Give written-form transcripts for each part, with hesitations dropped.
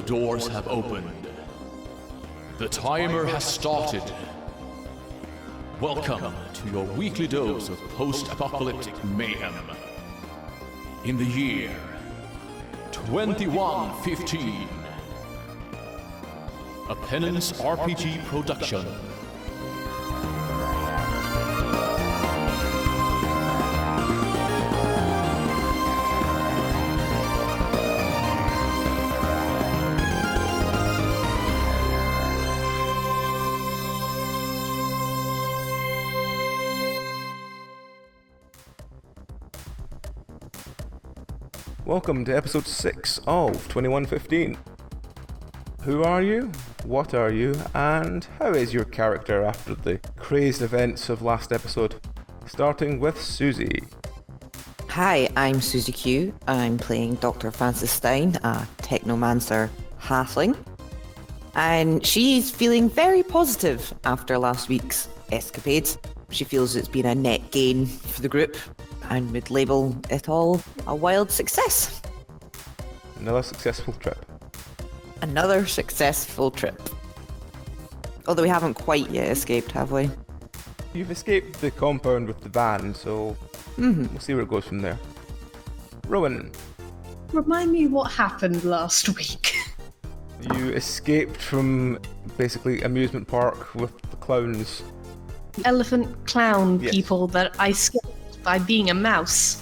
doors have opened. The timer has started. Welcome to your weekly dose of post-apocalyptic mayhem. In the year 2115, a Penance RPG production. Welcome to episode 6 of 2115. Who are you? What are you? And how is your character after the crazed events of last episode? Starting with Susie. Hi, I'm Susie Q. I'm playing Dr. Frances Stein, a technomancer halfling. And she's feeling very positive after last week's escapades. She feels it's been a net gain for the group and would label it all a wild success. Another successful trip. Another successful trip. Although we haven't quite yet escaped, have we? You've escaped the compound with the van, so we'll see where it goes from there. Rowan. Remind me what happened last week. You escaped from basically amusement park with the clowns. Elephant clown Yes. people that I skipped by being a mouse.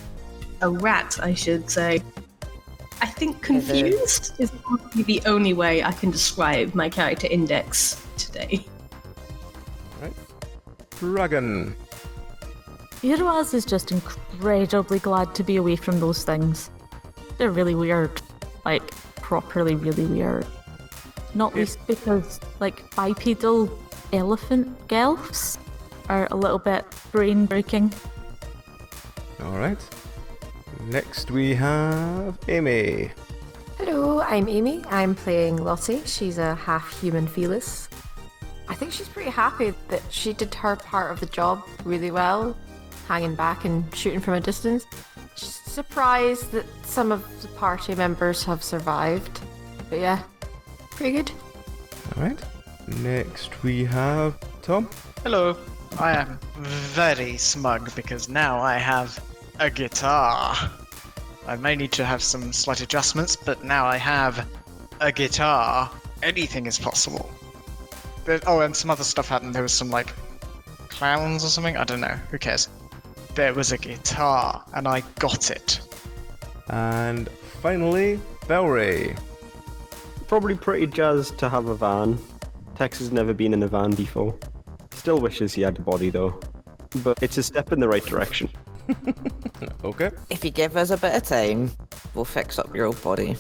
A rat, I should say. I think confused is probably the only way I can describe my character index today. Right. Dragon. Iroaz is just incredibly glad to be away from those things. They're really weird. Like, properly really weird. Not least because, like, bipedal elephant gelfs are a little bit brain-breaking. Alright. Next we have Amy. Hello, I'm Amy. I'm playing Lottie. She's a half-human felis. I think she's pretty happy that she did her part of the job really well, hanging back and shooting from a distance. She's surprised that some of the party members have survived. But yeah, pretty good. Alright. Next we have Tom. Hello. I am very smug because now I have a guitar. I may need to have some slight adjustments, but now I have a guitar. Anything is possible. And some other stuff happened. There was some, like, clowns or something? I don't know. Who cares? There was a guitar, and I got it. And finally, Belray. Probably pretty jazzed to have a van. Tex has never been in a van before. Still wishes he had a body though. But it's a step in the right direction. Okay. If you give us a bit of time, we'll fix up your old body.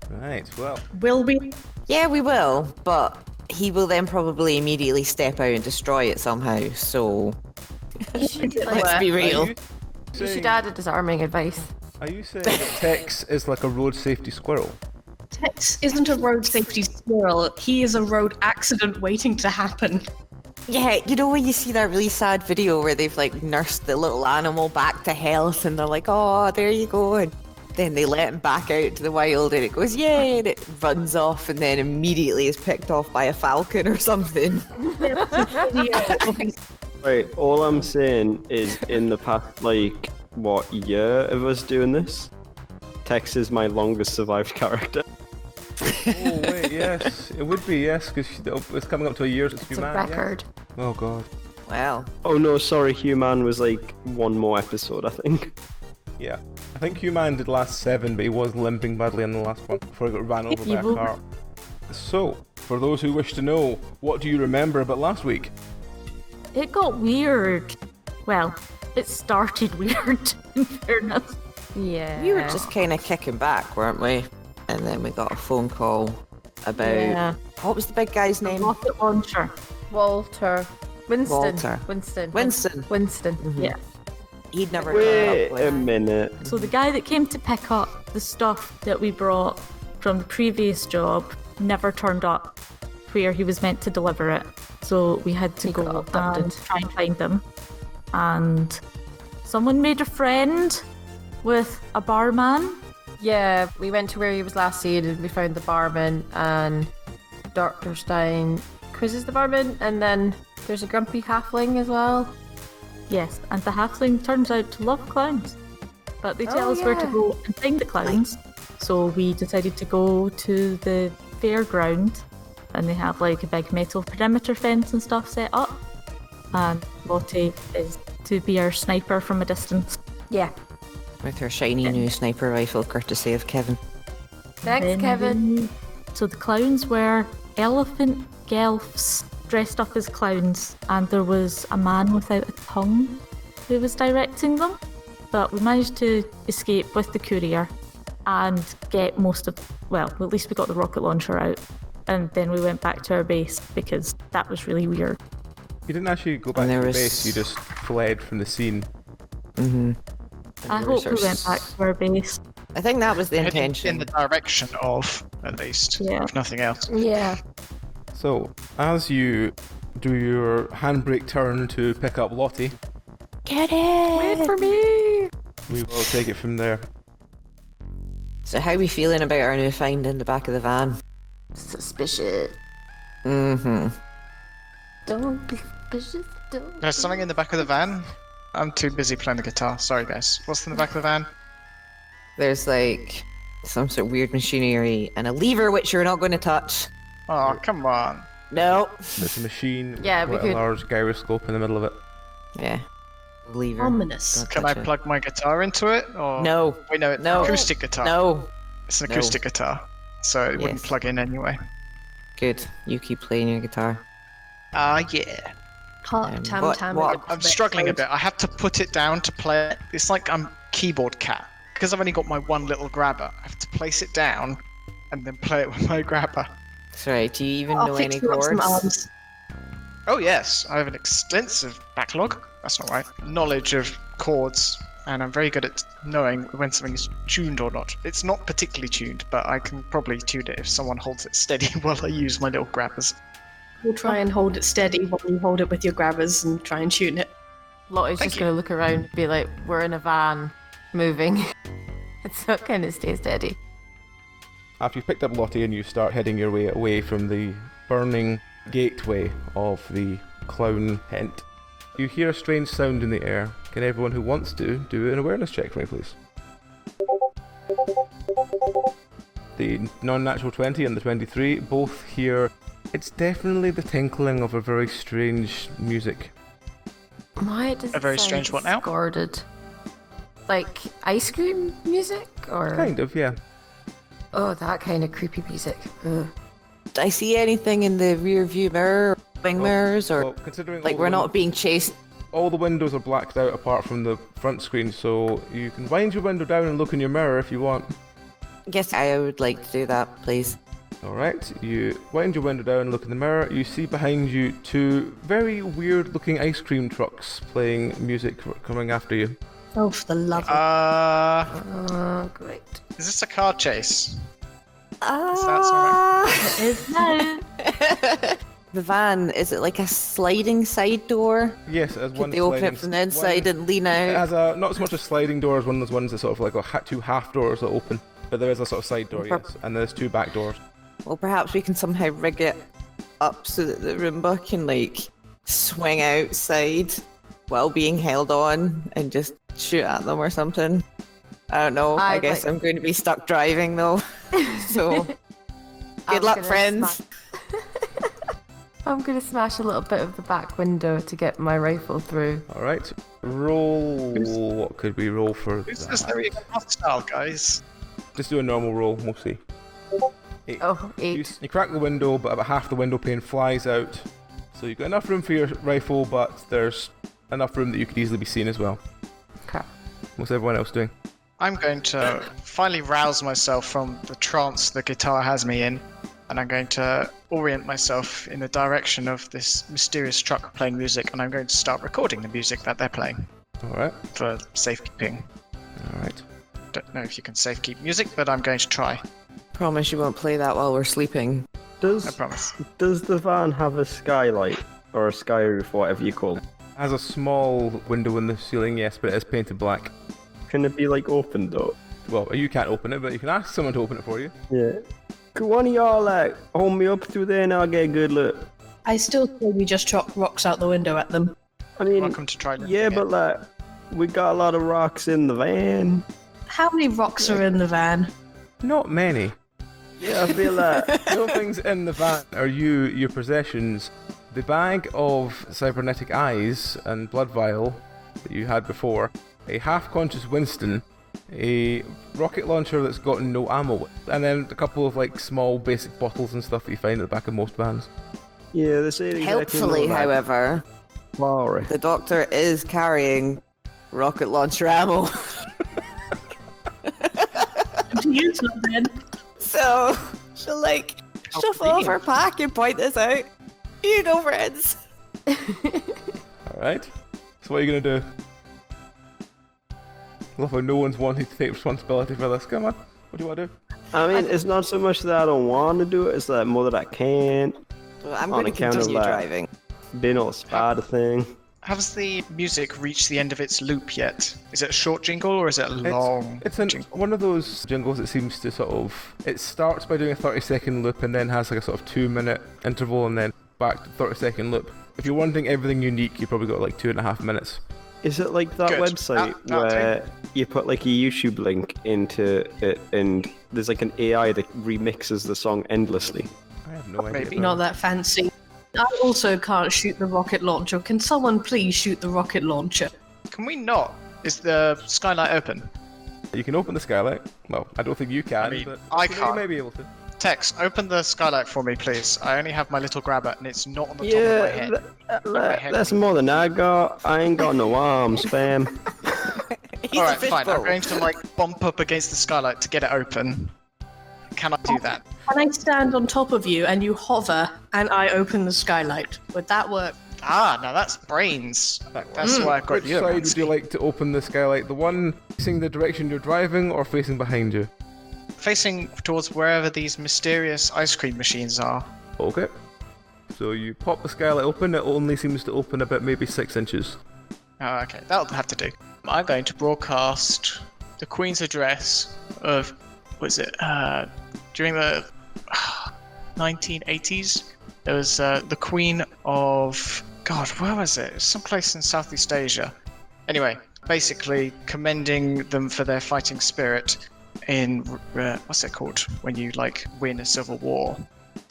Right, well. Will we? Yeah, we will, but he will then probably immediately step out and destroy it somehow, so let's be real. You should add a disarming advice. Are you saying that Tex is like a road safety squirrel? Tex isn't a road safety squirrel. He is a road accident waiting to happen. Yeah, you know when you see that really sad video where they've like nursed the little animal back to health and they're like, oh, there you go. And then they let him back out to the wild and it goes, yay, and it runs off and then immediately is picked off by a falcon or something. Right, all I'm saying is in the past, like, year of us doing this, Tex is my longest survived character. Oh, wait, yes. It would be, yes, because it's coming up to a year since It's a Human. record. Yes. Oh, God. Well, Oh no, sorry, Human was like one more episode, I think. Yeah. I think Human did last 7, but he was limping badly in the last one before he got ran over by a car. So, for those who wish to know, what do you remember about last week? It got weird. Well, it started weird, in fairness. Yeah. we were just kind of kicking back, weren't we? And then we got a phone call about, what was the big guy's name? Rocket launcher. Walter. Winston. Walter. Winston. Winston. Winston. Yeah. He'd never Wait turned up a minute. So the guy that came to pick up the stuff that we brought from the previous job never turned up where he was meant to deliver it. So we had to He go got and abducted. try and find him. And someone made a friend with a barman Yeah, we went to where he was last seen and we found the barman and Dr. Stein quizzes the barman, and then there's a grumpy halfling as well. Yes, and the halfling turns out to love clowns. But they tell us where to go and find the clowns. So we decided to go to the fairground, and they have like a big metal perimeter fence and stuff set up. And Lottie is to be our sniper from a distance. Yeah. With her shiny new sniper rifle, courtesy of Kevin. Thanks, Kevin. So the clowns were elephant gelfs dressed up as clowns, and there was a man without a tongue who was directing them. But we managed to escape with the courier and get most of, well, at least we got the rocket launcher out. And then we went back to our base because that was really weird. You didn't actually go back to the base, you just fled from the scene. Mm-hmm. I hope we went back to our base. I think that was the Heading intention. in the direction of, at least, if nothing else. Yeah. So, as you do your handbrake turn to pick up Lottie, Get it! Wait for me! we will take it from there. So how are we feeling about our new find in the back of the van? Suspicious. Mm-hmm. Don't be suspicious. Don't. There's something in the back of the van. I'm too busy playing the guitar. Sorry, guys. What's in the back of the van? There's like some sort of weird machinery and a lever which you're not going to touch. Oh, come on. No. There's a machine Yeah, we with a could- large gyroscope in the middle of it. Yeah. Lever. Ominous. Don't Can I touch it. plug my guitar into it? Or... No. Wait, no, it's No. an acoustic guitar. No. It's an No. acoustic guitar. So it wouldn't Yes. plug in anyway. Good. You keep playing your guitar. Yeah. Tam what- tam. what- I'm struggling a bit. I have to put it down to play it. It's like I'm keyboard cat. Because I've only got my one little grabber, I have to place it down and then play it with my grabber. Sorry, do you even I'll know fix any you up some chords? arms. Oh yes, I have an extensive backlog. That's not right. Knowledge of chords, and I'm very good at knowing when something is tuned or not. It's not particularly tuned, but I can probably tune it if someone holds it steady while I use my little grabbers. We'll try and hold it steady while you hold it with your grabbers and try and tune it. Lottie's Thank just you. going to look around and be like, we're in a van, moving. It's not going to stay steady. After you've picked up Lottie and you start heading your way away from the burning gateway of the clown tent, you hear a strange sound in the air. Can everyone who wants to do an awareness check for me, please? The non-natural 20 and the 23 both hear. It's definitely the tinkling of a very strange music. Why does A it very sound strange what now? discorded? Like ice cream music? Or Kind of, yeah. oh, that kind of creepy music. Ugh. Do I see anything in the rear view mirror, wing mirrors, or Well, considering like all we're the not being chased? all the windows are blacked out apart from the front screen, so you can wind your window down and look in your mirror if you want. Yes, I would like to do that, please. Alright, you wind your window down and look in the mirror. You see behind you two very weird looking ice cream trucks playing music coming after you. Oh, for the love of Oh, great. Is this a car chase? Ah! It is now. The van, is it like a sliding side door? Yes, it has one Could they open sliding- it from the inside one- and lean It out? has a, not so much a sliding door as one of those ones that sort of like two half doors that open. But there is a sort of side door, yes. And there's two back doors. Well, perhaps we can somehow rig it up so that the Roomba can like swing outside while being held on and just shoot at them or something. I don't know. I I'd guess like- I'm going to be stuck driving though. So good I'm luck, gonna friends. I'm gonna smash a little bit of the back window to get my rifle through. Alright, roll. What could we roll for Is that? there even hostile, guys? Just do a normal roll, we'll see. 8. Oh, 8. You crack the window, but about half the window pane flies out. So you've got enough room for your rifle, but there's enough room that you could easily be seen as well. Crap. What's everyone else doing? I'm going to finally rouse myself from the trance the guitar has me in, and I'm going to orient myself in the direction of this mysterious truck playing music, and I'm going to start recording the music that they're playing Alright, for safekeeping. alright. Don't know if you can safekeep music, but I'm going to try. Promise you won't play that while we're sleeping. I Does promise. the van have a skylight or a sky roof, whatever you call it? It has a small window in the ceiling, yes, but it is painted black. Can it be like open though? Well, you can't open it, but you can ask someone to open it for you. Yeah. Could one of y'all hold me up through there and I'll get a good look? I still say we just chuck rocks out the window at them. I mean, Welcome to try. yeah, but we got a lot of rocks in the van. How many rocks are in the van? Not many. Yeah, I feel like No things in the van are your possessions. The bag of cybernetic eyes and blood vial that you had before, a half-conscious Winston, a rocket launcher that's got no ammo, and then a couple of small basic bottles and stuff that you find at the back of most vans. yeah, this ain't exactly Helpfully, however, flowery. the Doctor is carrying rocket launcher ammo. To use them then. So she'll shuffle off her pack and point this out. Here you go, friends. Alright. So what are you gonna do? Love how no one's wanting to take responsibility for this. Come on. What do you want to do? I mean, it's not so much that I don't want to do it, it's that more that I can't. Well, I'm On going to account of continue that. driving. Being all spider thing. Has the music reached the end of its loop yet? Is it a short jingle or is it a long It's jingle? one of those jingles that seems to it starts by doing a 30-second loop and then has a sort of 2-minute interval and then back to 30-second loop. If you're wanting everything unique, you probably got 2.5 minutes. Is it like that Good. website That'll where you put a YouTube link into it and there's an AI that remixes the song endlessly? I have no idea. Maybe. Not that fancy. I also can't shoot the rocket launcher. Can someone please shoot the rocket launcher? Can we not? Is the skylight open? You can open the skylight. Well, I don't think you can, I mean, but I you can't. may be able to. Tex, open the skylight for me, please. I only have my little grabber and it's not on the top of my head. Yeah, that's more than I got. I ain't got no arms, fam. He's Alright, a fine. I'm fishbowl. going to bump up against the skylight to get it open. Can I do that? Can I stand on top of you and you hover and I open the skylight? Would that work? Ah, now that's brains. That's why I've got Which you. side would you like to open the skylight? The one facing the direction you're driving or facing behind you? Facing towards wherever these mysterious ice cream machines are. Okay. So you pop the skylight open, it only seems to open about maybe 6 inches. Oh, okay, that'll have to do. I'm going to broadcast the Queen's address of, during the 1980s? There was the Queen of, God, where was it? It was someplace in Southeast Asia. Anyway, basically commending them for their fighting spirit in, what's it called? When you, win a civil war.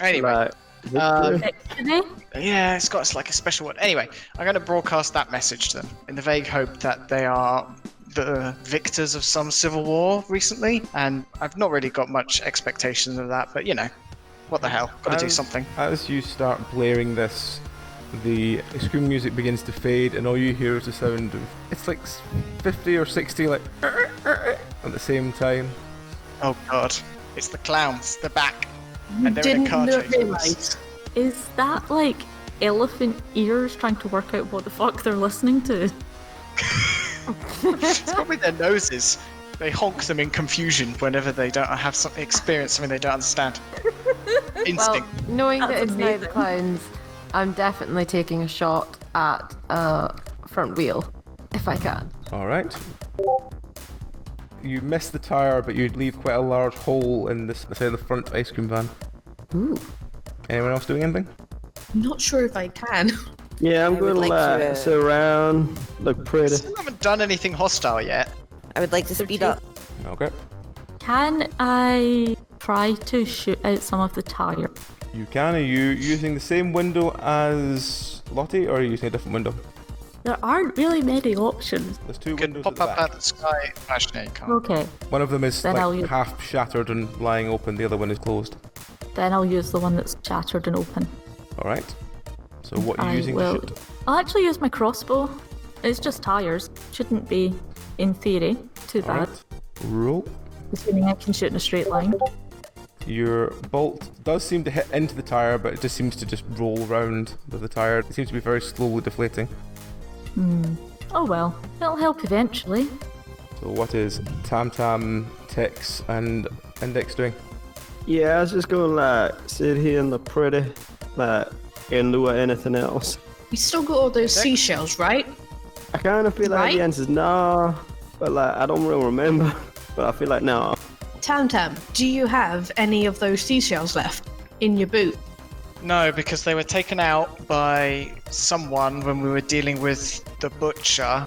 Anyway. Victory? Yeah, it's got a special word. Anyway, I'm going to broadcast that message to them in the vague hope that they are the victors of some civil war recently, and I've not really got much expectations of that, but what the hell, gotta do something. As you start blaring this, the scream music begins to fade, and all you hear is the sound of, it's 50 or 60 at the same time. Oh god, it's the clowns, they're back, and they're in a Didn't car chase with us. realise. Is that elephant ears trying to work out what the fuck they're listening to? It's probably their noses. They honk them in confusion whenever they don't have some experience something they don't understand. Well, Instinct. knowing that That's it's now the amazing. clowns, I'm definitely taking a shot at front wheel, if I can. Alright. You miss the tire, but you leave quite a large hole in the side of the front ice cream van. Ooh. Anyone else doing anything? I'm not sure if I can. Yeah, I'm I would gonna like to, sit around, look pretty. Still haven't done anything hostile yet. I would like to speed up. Okay. Can I try to shoot out some of the tire? You can. Are you using the same window as Lottie, or are you using a different window? There aren't really many options. There's 2 You can windows pop at the up back. at the sky. Actually, no, you can't. Okay, One of them is Then I'll use- half shattered and lying open, the other one is closed. then I'll use the one that's shattered and open. Alright. So what are you I using will. to shoot? I'll actually use my crossbow. It's just tires. Shouldn't be, in theory, too bad. Alright. Roll. Assuming I can shoot in a straight line. Your bolt does seem to hit into the tire, but it just seems to just roll around with the tire. It seems to be very slowly deflating. Oh well, it'll help eventually. So what is Tam Tam, Tex, and Index doing? Yeah, I was just gonna sit here and look pretty, in lieu of anything else. We still got all those seashells, right? I kind of feel like Right? the answer's nah, but I don't really remember. But I feel like now, Tam Tam, do you have any of those seashells left in your boot? No, because they were taken out by someone when we were dealing with the butcher,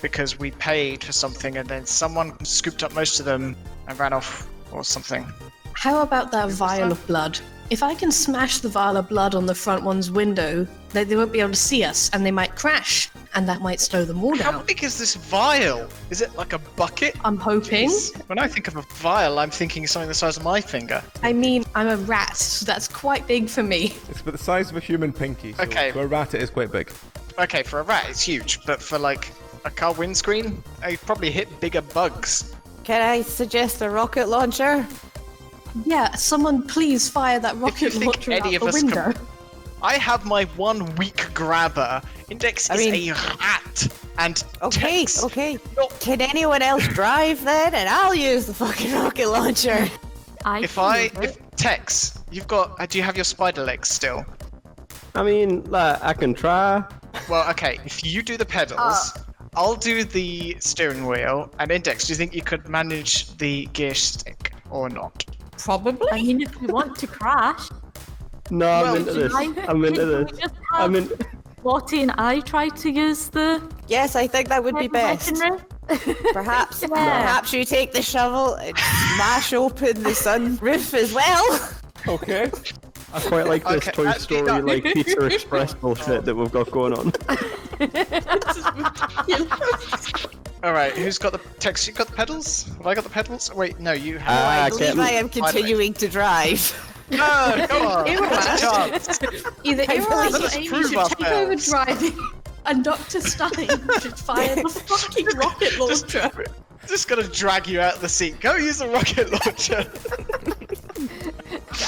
because we paid for something and then someone scooped up most of them and ran off or something. How about that vial of blood? If I can smash the vial of blood on the front one's window, they won't be able to see us and they might crash, and that might slow them all How down. big is this vial? Is it like a bucket? I'm hoping. When I think of a vial, I'm thinking something the size of my finger. I mean, I'm a rat, so that's quite big for me. It's about the size of a human pinky, so Okay. for a rat it is quite big. Okay, for a rat it's huge, but for like a car windscreen, I probably hit bigger bugs. Can I suggest a rocket launcher? Yeah, someone please fire that rocket think launcher out any of the us window. I have my one weak grabber. Index I is mean- a rat. And Okay, Tex, okay. not- Can anyone else drive then? And I'll use the fucking rocket launcher. if Tex, you've got, do you have your spider legs still? I mean, like, I can try. Well, okay, if you do the pedals, I'll do the steering wheel, and Index, do you think you could manage the gear stick or not? Probably. I mean, if we want to crash, No, I'm into this. I'm into this. I'm in. Lottie and I try to use the Yes, I think that would be best. weaponry. Perhaps, Yeah. perhaps you take the shovel and smash open the sunroof as well. Okay. I quite like this Okay, Toy actually, Story, no. like Pizza Express bullshit that we've got going on. Alright, who's got the Tex? You got the pedals? Have I got the pedals? Wait, no, you have. I I believe can't- I am continuing to drive. No, come on. Ew, What's a chance? Either I Iroas really or let's Amy prove should take over ourselves. driving, and Dr. Stein should fire the fucking rocket launcher. Just gonna drag you out of the seat. Go use the rocket launcher.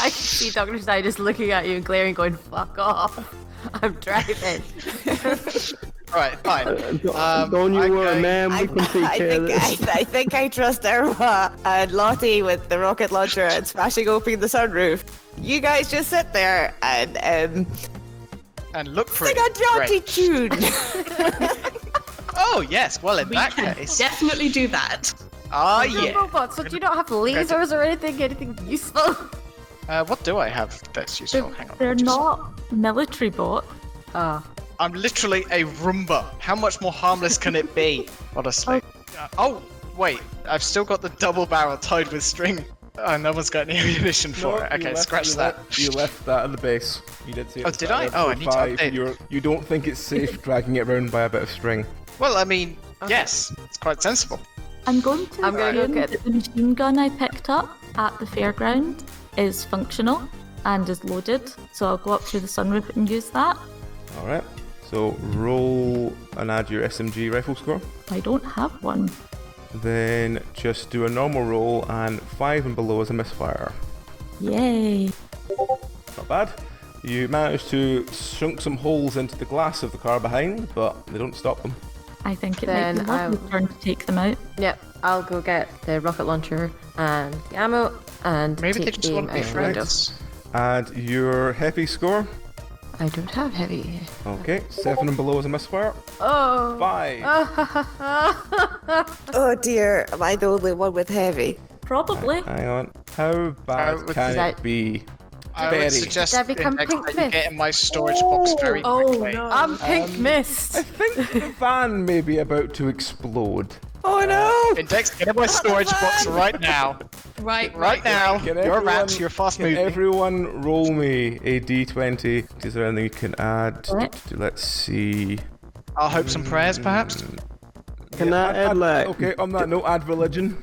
I can see Dr. Stein just looking at you and glaring, going, "Fuck off! I'm driving." Alright, fine. Don't you I'm worry, going- man. We can take care of this. I think I trust Irma and Lottie with the rocket launcher and smashing open the sunroof. You guys just sit there and And look for sing it. a jaunty Great. tune. Oh, yes. Well, in We that can case. definitely do that. Ah, You're yeah. robots, so do you not have lasers or anything useful? What do I have that's useful? Hang on. They're just- not military bots. I'm literally a Roomba. How much more harmless can it be? Honestly. Oh, wait. I've still got the double barrel tied with string. Oh, no one's got any ammunition for No, it. Okay, you left- scratch you that. You left that at the base. You did say it Oh, at the did start I? of Oh, I episode need to 5. update. You don't think it's safe dragging it around by a bit of string. Well, I mean, yes. It's quite sensible. I'm going to I'm gonna go assume get- that the machine gun I picked up at the fairground is functional and is loaded, so I'll go up through the sunroof and use that. Alright. So roll and add your SMG rifle score. I don't have one. Then just do a normal roll, and 5 and below is a misfire. Yay. Not bad. You manage to shrink some holes into the glass of the car behind, but they don't stop them. I think it Then might be Lottie's I'll- turn to take them out. Yep, I'll go get the rocket launcher and the ammo and Maybe they take just aim want to be out the window. friends. Add your heavy score. I don't have heavy. Okay, 7 and below is a misfire. Oh. 5. Oh dear, am I the only one with heavy? Probably. Hang on. How bad would- can Is it that- be? I Very. would suggest Did I become Index, pink that you mist? get in my storage box very Oh quickly. no. I'm pink mist. I think the van may be about to explode. Oh no! Index, get in my storage box right now. Right now. Can You're a rat, everyone- you're fast Can moving. everyone roll me a d20? Is there anything you can add? What? Let's see. Our hopes and prayers, perhaps? Can I add, like... Okay, on that note, add religion.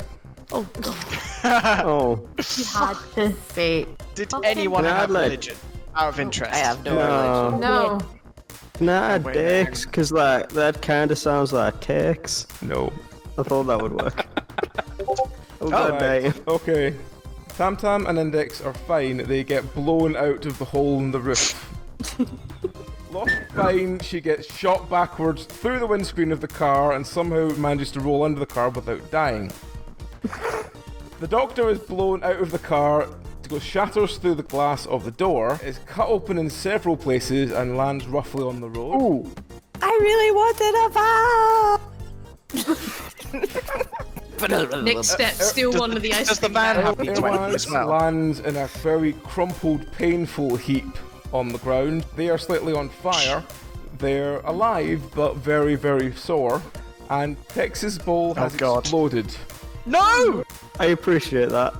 Oh god, Oh, you had to. Fate. Did Okay. anyone Can I have add, like- religion? Out of interest. I have no religion. no. No. Can I add wait, Dex? Because, like, that kind of sounds like Tex. No. I thought that would work. Oh, god Alright, damn. okay. Tam Tam and Index are fine. They get blown out of the hole in the roof. Lost fine. She gets shot backwards through the windscreen of the car and somehow manages to roll under the car without dying. The doctor is blown out of the car, shatters through the glass of the door, is cut open in several places and lands roughly on the road. Ooh. I really wanted a van! Next step, steal one of the ice Does the cream van bags. have D20 as well? lands in a very crumpled, painful heap on the ground. They are slightly on fire. They're alive, but very, very sore. And Tex's ball has exploded. No! I appreciate that.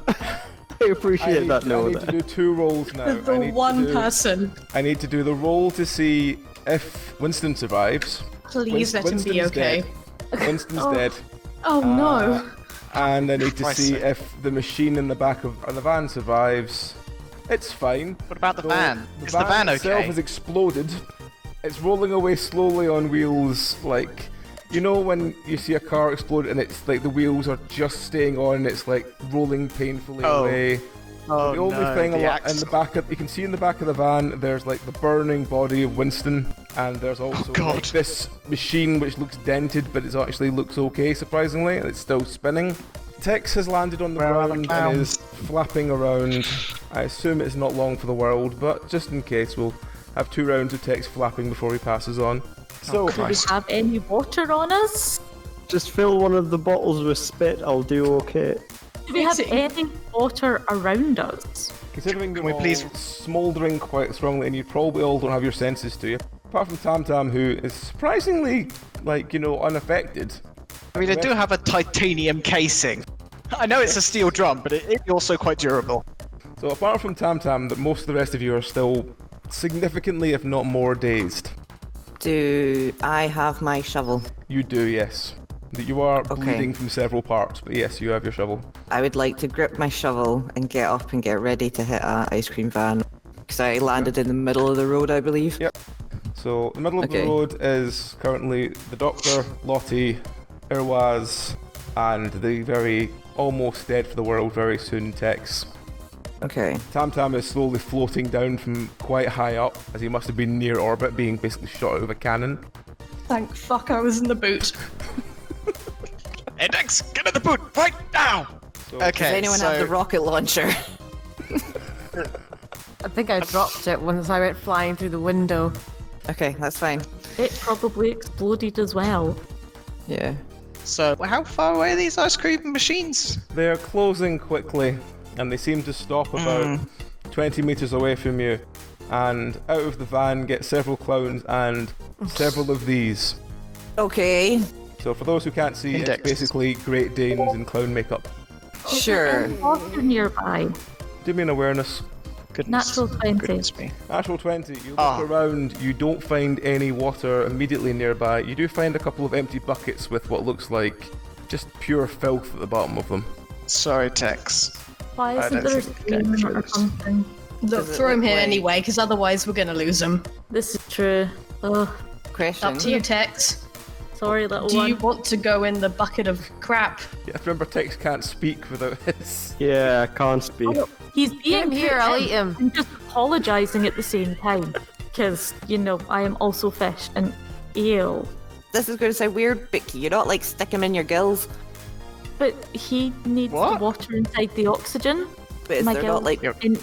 I appreciate that, I Noah. need to do 2 rolls now. The person. I need to do the roll to see if Winston survives. Please let him be Winston's okay. Dead. Winston's dead. Oh no. And I need to Christ's see sake. if the machine in the back of the van survives. It's fine. What about the So van? Is the van itself okay? has exploded. It's rolling away slowly on wheels, like, you know when you see a car explode and it's like the wheels are just staying on, it's like rolling painfully away. Oh, The only no, thing the in the axle. back of, you can see in the back of the van, there's like the burning body of Winston, and there's also God. like this machine which looks dented, but it actually looks okay, surprisingly, and it's still spinning. Tex has landed on the Where are the ground and clowns? is flapping around. I assume it's not long for the world, but just in case, we'll have 2 rounds of Tex flapping before he passes on. So, Do we have any water on us? Just fill one of the bottles with spit, I'll do okay. Do we have any water around us? considering you're we all please- smouldering quite strongly and you probably all don't have your senses to you, apart from Tam Tam, who is surprisingly, like, you know, unaffected. I mean, I do have a titanium casing. I know it's a steel drum, but it's also quite durable. So apart from Tam Tam, that most of the rest of you are still significantly, if not more, dazed. Do I have my shovel? You do, yes. That you are Okay. bleeding from several parts, but yes, you have your shovel. I would like to grip my shovel and get up and get ready to hit a ice cream van. Because I landed in the middle of the road, I believe. Yep. So the middle of the Okay. road is currently the Doctor, Lottie, Irwaz, and the very almost dead for the world very soon Tex. Okay. Tam Tam is slowly floating down from quite high up, as he must have been near orbit, being basically shot out of a cannon. Thank fuck I was in the boot. Hey, Dex, get in the boot right now! So, Okay, Does anyone so have the rocket launcher? I think I dropped it once I went flying through the window. Okay, that's fine. It probably exploded as well. Yeah. So, how far away are these ice cream machines? they're closing quickly, and they seem to stop about 20 meters away from you. And out of the van get several clowns and several of these. Okay. So for those who can't see, Index. it's basically Great Danes in clown makeup. Sure. Water nearby. Do me an awareness. Goodness. Natural 20. Goodness me. Natural 20, you look Ah. around, you don't find any water immediately nearby. You do find a couple of empty buckets with what looks like just pure filth at the bottom of them. Sorry, Tex. Why I isn't don't there a think we can screen or cruise. something? Look, Does it throw him look here like- anyway, because otherwise we're gonna lose him. This is true. Ugh, Question. Up to you, Tex. sorry, little Do one. you want to go in the bucket of crap? Yeah, remember Tex can't speak without his... Yeah, I can't speak. He's Get being him here, put I'll in eat him. and just apologising at the same time. Because, you know, I am also fish and eel. This is going to sound weird, but you not like stick him in your gills. But he needs What? the water inside the oxygen. But is My there gills not like in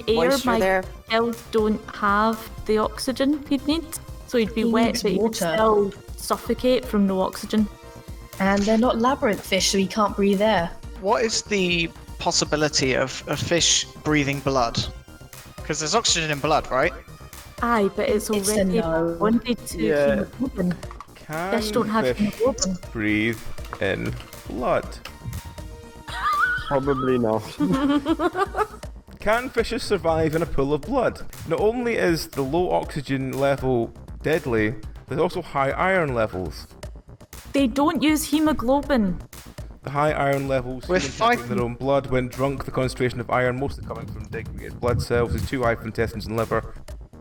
air, moisture my there? gills don't have the oxygen he'd need. So he'd be He wet, needs but he'd water. still suffocate from no oxygen. And they're not labyrinth fish, so he can't breathe air. What is the possibility of a fish breathing blood? Because there's oxygen in blood, right? Aye, but it's It's a already no. bonded to Yeah. hemoglobin. Can Fish don't have fish hemoglobin. breathe in blood? Probably not. Can fishes survive in a pool of blood? Not only is the low oxygen level deadly, there's also high iron levels. They don't use hemoglobin. The high iron levels We're humans have in fighting- their own blood. When drunk, the concentration of iron, mostly coming from degraded blood cells, is too high for intestines and liver.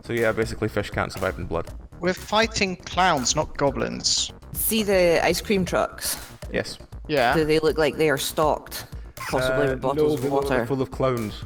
So yeah, basically fish can't survive in blood. We're fighting clowns, not goblins. See the ice cream trucks? Yes. Yeah. Do they look like they are stocked? Possibly with bottles no, of they look water. full of clowns.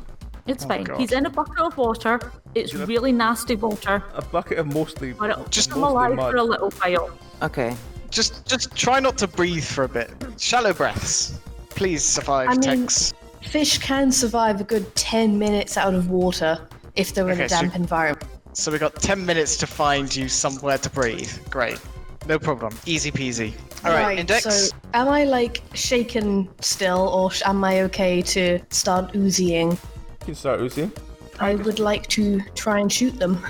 It's fine. God. He's in a bucket of water. It's Yeah. really nasty water, A bucket of mostly but it'll Just keep him mostly alive mud. for a little while. Okay. Just try not to breathe for a bit. Shallow breaths. Please survive, I mean- Tex. Fish can survive a good 10 minutes out of water if they're in Okay, a so- damp environment. So we got 10 minutes to find you somewhere to breathe. Great. No problem. Easy peasy. All right, Index. So, am I like shaken still, or am I okay to start oozing? You can start oozing. I would like to try and shoot them.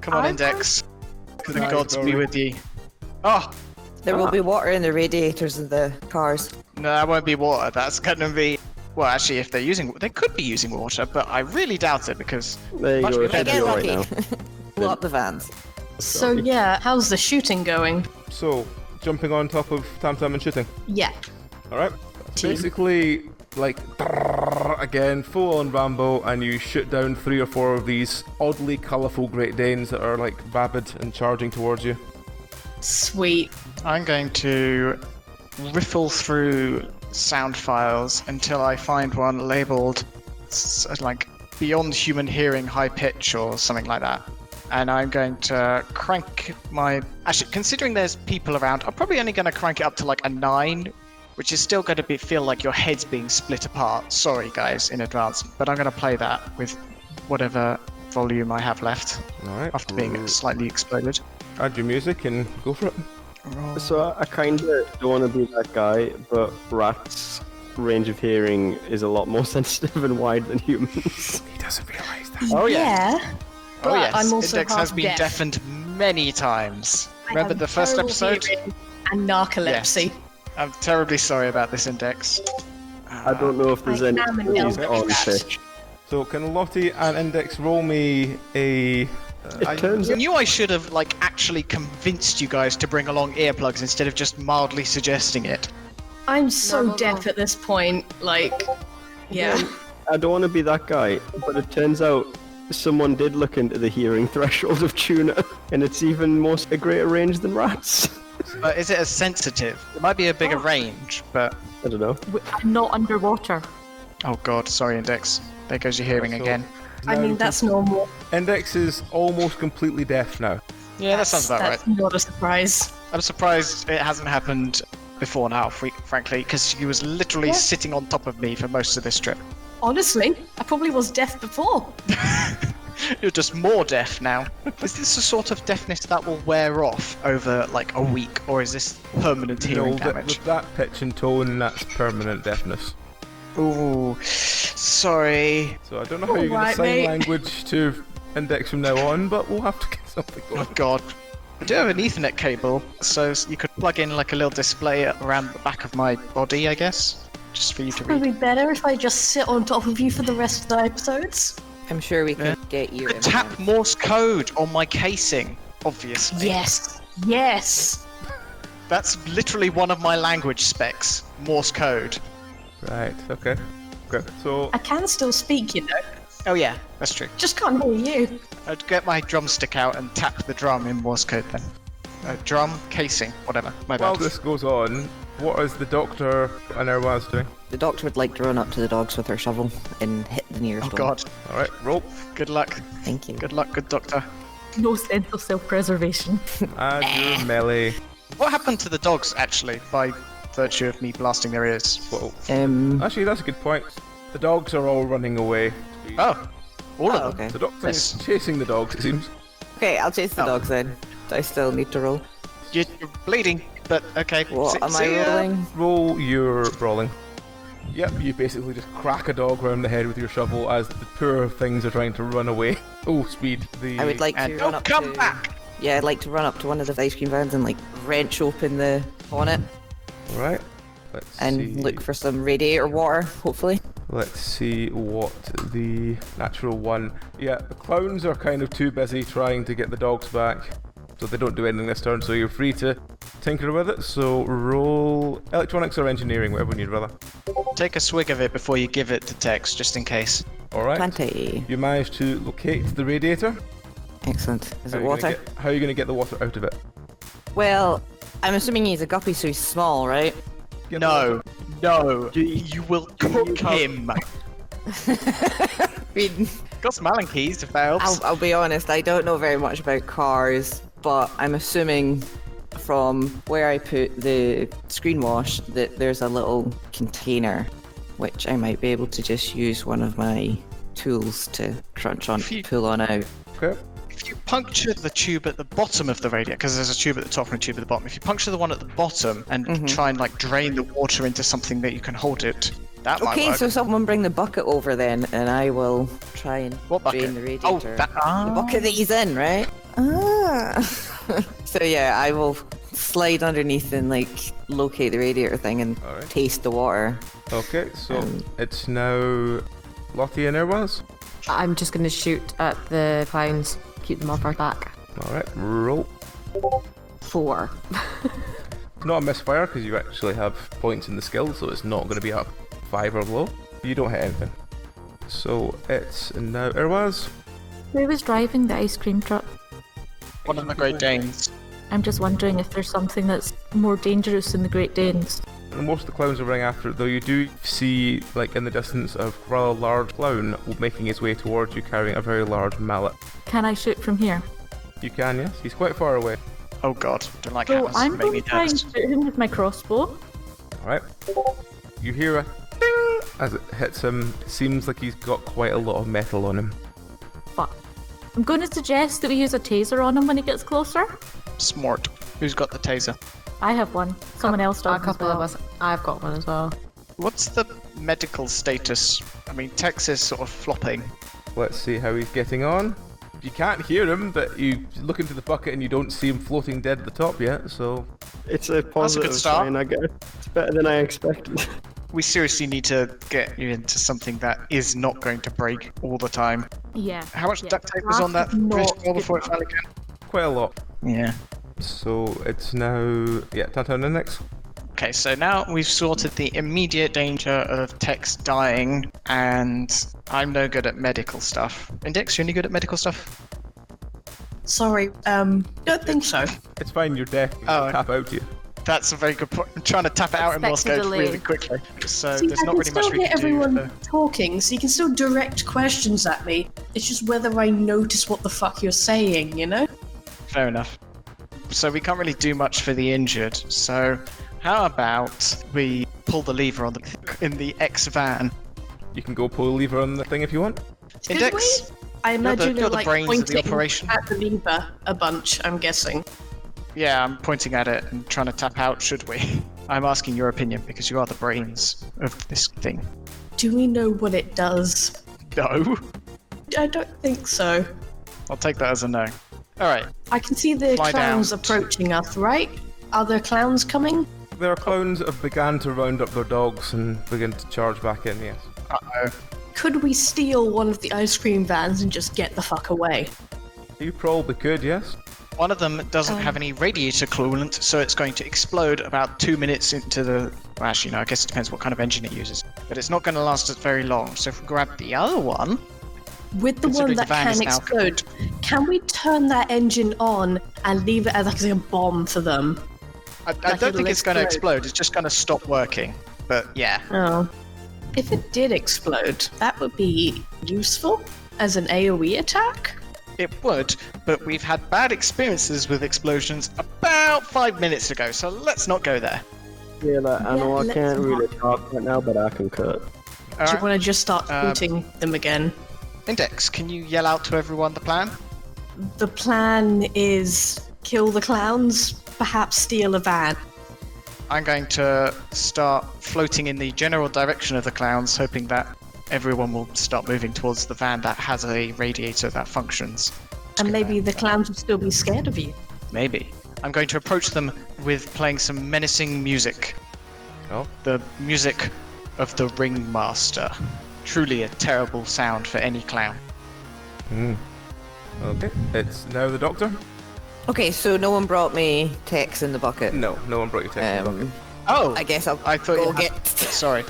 Come on, Index. The gods be with you. Oh, There will be water in the radiators of the cars. no, that won't be water. That's gonna be. Well, actually, if they're using, they could be using water, but I really doubt it because. There you Much go. be It better. should be Get alright lucky. now. Blow up the vans. So yeah, how's the shooting going? So, jumping on top of Tam Tam and shooting. Yeah. Alright. Basically, like, again, full on Rambo, and you shoot down 3 or 4 of these oddly colourful Great Danes that are like rabid and charging towards you. Sweet. I'm going to riffle through sound files until I find one labeled like beyond human hearing, high pitch, or something like that. And I'm going to crank my. Actually, considering there's people around, I'm probably only going to crank it up to like a 9, which is still going to feel like your head's being split apart. Sorry, guys, in advance, but I'm going to play that with whatever volume I have left Alright. after being slightly exploded. Add your music and go for it. So I kind of don't want to be that guy, but rats' range of hearing is a lot more sensitive and wide than humans. He doesn't realise that. Oh yeah. But Oh yes, I'm also Index has half been deaf. deafened many times. I Remember have the first terrible episode? hearing and narcolepsy. Yes. I'm terribly sorry about this, Index. I don't know if there's I any am an trees elf. on fish. So, can Lottie and Index roll me a. It turns I out knew I should have actually convinced you guys to bring along earplugs instead of just mildly suggesting it. I'm so No. deaf at this point. Like, yeah. I don't want to be that guy, but it turns out someone did look into the hearing threshold of tuna, and it's even more a greater range than rats. But is it as sensitive? It might be a bigger range, but I don't know. I'm not underwater. oh god, sorry, Index. There goes your hearing So- again. I mean, that's normal. Index is almost completely deaf now. Yeah, that sounds about right. That's not a surprise. I'm surprised it hasn't happened before now, frankly, because he was literally sitting on top of me for most of this trip. Honestly, I probably was deaf before. You're just more deaf now. Is this a sort of deafness that will wear off over like a week, or is this permanent hearing No, damage? with that pitch and tone, that's permanent deafness. Ooh, sorry. So I don't know how you're going to Alright, sign mate. language to Index from now on, but we'll have to get something going. Oh god. I do have an Ethernet cable, so you could plug in like a little display around the back of my body, I guess, just for you to Would read. it be better if I just sit on top of you for the rest of the episodes? I'm sure we can get you. Could tap Morse code on my casing, obviously. Yes. Yes. That's literally one of my language specs, Morse code. Right, okay. Okay, so I can still speak, you know. Oh yeah, that's true. Just can't hear you. I'd get my drumstick out and tap the drum in Morse code then. Drum, casing, whatever. My while bad. this goes on, what is the doctor and Erwan's doing? The doctor would like to run up to the dogs with her shovel and hit the nearest Oh one. god. Alright, roll. Good luck. Thank you. Good luck, good doctor. No sense of self-preservation. Add your melee. What happened to the dogs, actually, by virtue of me blasting their ears? Whoa. Um. Actually, that's a good point. The dogs are all running away. Oh, all Oh, of them. okay. The doctor Yes. is chasing the dogs, it seems. Okay, I'll chase the Oh. dogs then. Do I still need to roll? You're bleeding, but okay. What am See I ya. rolling? Roll your brawling. Yep, you basically just crack a dog round the head with your shovel as the poor things are trying to run away. Oh, speed. I would like to And run don't up come to. back! Yeah, I'd like to run up to one of the ice cream vans and like wrench open the bonnet Right. Let's and see. look for some radiator water, hopefully. Let's see what the natural one. Yeah, the clowns are kind of too busy trying to get the dogs back, so they don't do anything this turn. So you're free to tinker with it. So roll electronics or engineering, whatever you'd rather. Take a swig of it before you give it to Tex, just in case. All right. 20. You managed to locate the radiator. Excellent. Is How it are you gonna water? how are you going to get the water out of it? Well, I'm assuming he's a guppy, so he's small, right? Get the No, no, Do you will cook him. I mean, Got some Allen keys if that helps. I'll be honest, I don't know very much about cars, but I'm assuming from where I put the screen wash that there's a little container which I might be able to just use one of my tools to crunch on, If you- pull on out. Okay. If you puncture the tube at the bottom of the radiator, because there's a tube at the top and a tube at the bottom. If you puncture the one at the bottom and try and like drain the water into something that you can hold it, that might Okay, work. so someone bring the bucket over then, and I will try and What bucket? drain the radiator. Oh, The bucket that he's in, right? So yeah, I will slide underneath and like locate the radiator thing and Alright. taste the water. Okay, so it's now Lottie and Airwas. I'm just going to shoot at the clowns, keep them off our back. Alright, roll. 4. Not a misfire because you actually have points in the skill, so it's not going to be up 5 or low. You don't hit anything. So it's now Airwas. Who was driving the ice cream truck? One of the Great Danes. I'm just wondering if there's something that's more dangerous than the Great Danes. And most of the clowns are running after it, though you do see, like in the distance, a rather large clown making his way towards you carrying a very large mallet. Can I shoot from here? You can, yes. He's quite far away. Oh god, don't like So hammers. I'm Make going me to try and nervous. shoot him with my crossbow. Alright. You hear a ding as it hits him. It seems like he's got quite a lot of metal on him. Fuck. I'm going to suggest that we use a taser on him when he gets closer. Smart. Who's got the taser? I have one. Someone else does. A couple as of well. us. I've got one as well. What's the medical status? I mean, Tex is sort of flopping. Let's see how he's getting on. You can't hear him, but you look into the bucket and you don't see him floating dead at the top yet, so... It's a positive start. sign, I guess. It's better than I expected. We seriously need to get you into something that is not going to break all the time. Yeah. How much yeah. duct tape was on that Not British wall good before it enough. fell again? Quite a lot. Yeah. So it's now... Yeah, Tantan Index. Okay, so now we've sorted the immediate danger of Tex dying, and I'm no good at medical stuff. Index, you any good at medical stuff? Sorry, don't think so. It's fine, you're deaf. You Oh. can tap out to you. That's a very good point. I'm trying to tap it out in Morse Expect a code delay. really quickly. So See, there's I not can really much still we hear can everyone do. talking, so you can still direct questions at me. It's just whether I notice what the fuck you're saying, you know? Fair enough. So we can't really do much for the injured. So how about we pull the lever on in the X van? You can go pull the lever on the thing if you want. Did Index? we? I imagine you're the like brains of the pointing operation. at the lever a bunch, I'm guessing. Yeah, I'm pointing at it and trying to tap out, should we? I'm asking your opinion because you are the brains of this thing. Do we know what it does? No? I don't think so. I'll take that as a no. Alright, I can see the Fly clowns down. approaching us, right? Are there clowns coming? There are clowns that have begun to round up their dogs and begin to charge back in, yes. uh-oh. Could we steal one of the ice cream vans and just get the fuck away? You probably could, yes. One of them doesn't have any radiator coolant, so it's going to explode about 2 minutes into the... Well, actually, no, I guess it depends what kind of engine it uses. But it's not going to last us very long, so if we grab the other one... With the one Considering the that van is can now explode, can we turn that engine on and leave it as like a bomb for them? I Like don't think it'll it's going to explode. explode, it's just going to stop working. But yeah. Oh. If it did explode, that would be useful as an AoE attack? It would, but we've had bad experiences with explosions about 5 minutes ago, so let's not go there. Yeah, like, I know I let's can't really not. talk right now, but I can cut. Do Alright, you want to just start shooting them again? Index, can you yell out to everyone the plan? The plan is kill the clowns, perhaps steal a van. I'm going to start floating in the general direction of the clowns, hoping that everyone will start moving towards the van that has a radiator that functions. And maybe the clowns would still be scared of you. Maybe. I'm going to approach them with playing some menacing music. Oh. The music of the Ringmaster. Truly a terrible sound for any clown. Okay. It's now the doctor? Okay, so no one brought me Tex in the bucket. No, no one brought you text in the bucket. Oh! I guess I'll I thought go you had... get. Sorry.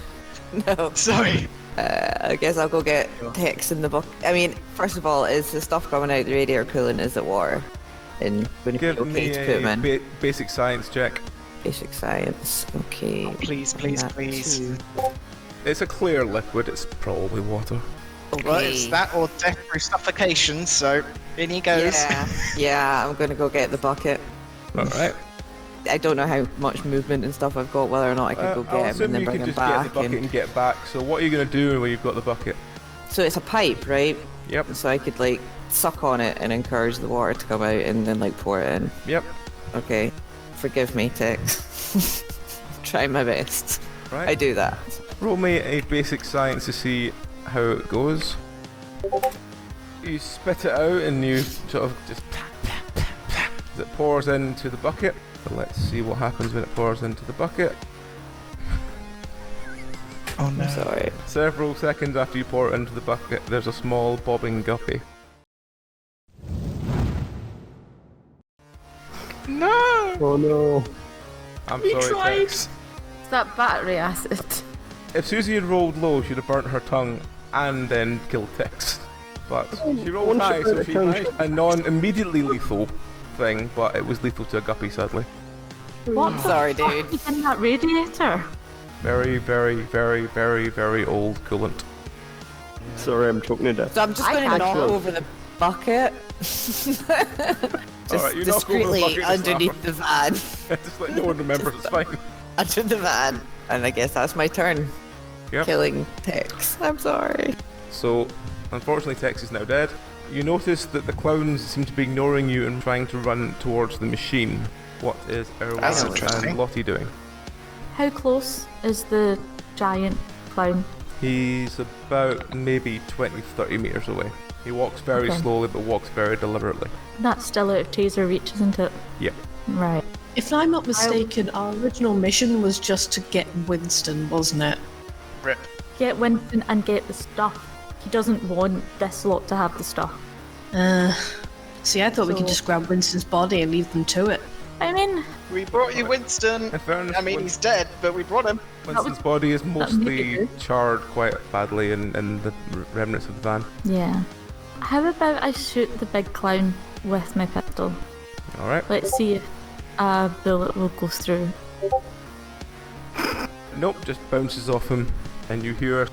No, Sorry. I guess I'll go get Tex in the bucket. I mean, first of all, is the stuff coming out the radiator coolant? Is it water? And would it be Give okay me to put them in? a basic science check. Basic science. Okay. Please, please, that please. too. It's a clear liquid, it's probably water. Okay. Well, it's that or death through suffocation, so in he goes. Yeah, I'm gonna go get the bucket. Alright. I don't know how much movement and stuff I've got, whether or not I can go I'll get him assume and then you bring can him just get the back. bucket and get back. So what are you going to do when you've got the bucket? So it's a pipe, right? Yep. So I could like suck on it and encourage the water to come out and then like pour it in. Yep. Okay. Forgive me, Tex. Try my best. Right. I do that. Roll me a basic science to see how it goes. You spit it out and you sort of just as it pours into the bucket. So let's see what happens when it pours into the bucket. Oh no. I'm sorry. Several seconds after you pour it into the bucket, there's a small bobbing guppy. No! Oh no. I'm We sorry, tried. Tex. It's that battery acid. If Susie had rolled low, she'd have burnt her tongue and then killed Tex. But she rolled Once high, you so burn she her tongue, managed a non-immediately lethal thing, but it was lethal to a guppy, sadly. What the Sorry, fuck dude. is in that radiator? Very, very, very, very, very old coolant. Sorry, I'm choking to death. So I'm just I going to can't knock look. over the bucket. Alright, you knock over the discreetly bucket, just underneath the van. Just let no one remember, it's fine. Under the van. And I guess that's my turn. Yep. Killing Tex. I'm sorry. So, unfortunately, Tex is now dead. You notice that the clowns seem to be ignoring you and trying to run towards the machine. What is That's Erwan interesting. and Lottie doing? How close is the giant clown? He's about maybe 20-30 meters away. He walks very Okay. slowly, but walks very deliberately. That's still out of taser reach, isn't it? Yep. Right. If I'm not mistaken, our original mission was just to get Winston, wasn't it? Rip. Get Winston and get the stuff. He doesn't want this lot to have the stuff. See, I thought we could just grab Winston's body and leave them to it. I mean, We brought you Winston! In fairness, I mean, he's dead, but we brought him. Winston's body is would be mostly good. charred quite badly in the remnants of the van. yeah. How about I shoot the big clown with my pistol? Alright. Let's see if a bullet will go through. Nope, just bounces off him, and you hear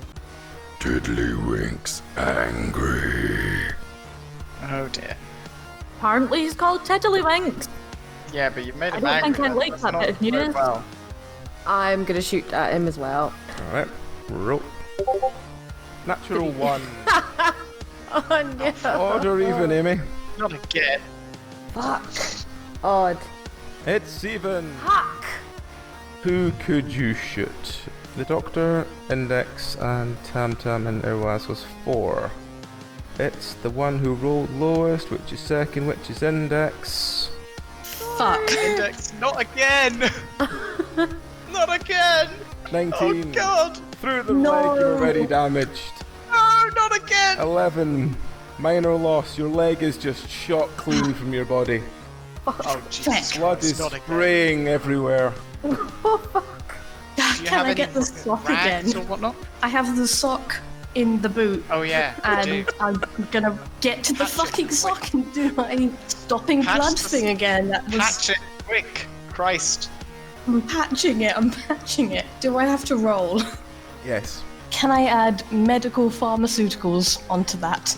Tiddlywinks angry. Oh dear. Apparently he's called Tiddlywinks. Yeah, but you made I him don't angry. think I like That's that not bit of very news. Well. I'm gonna shoot at him as well. Alright, roll. Natural 1. Oh no. Odd or even, Amy? Not again. Fuck. Odd. It's even. Fuck. Who could you shoot? The Doctor, Index, and Tam and Irwas was 4. It's the one who rolled lowest, which is second, which is Index. Fuck. Index, not again! Not again! 19. Oh god! Through the leg, you're already damaged. No, not again! 11. Minor loss. Your leg is just shot clean from your body. Oh Jesus Blood Christ, is not again. spraying everywhere. Do you Can have I any get the sock rags again? or whatnot? I have the sock in the boot. Oh yeah, you And do. I'm gonna get to the Patch it fucking quick. sock and do my stopping Patch blood the- thing again. That was Patch it quick! Christ. I'm patching it. Do I have to roll? Yes. Can I add medical pharmaceuticals onto that?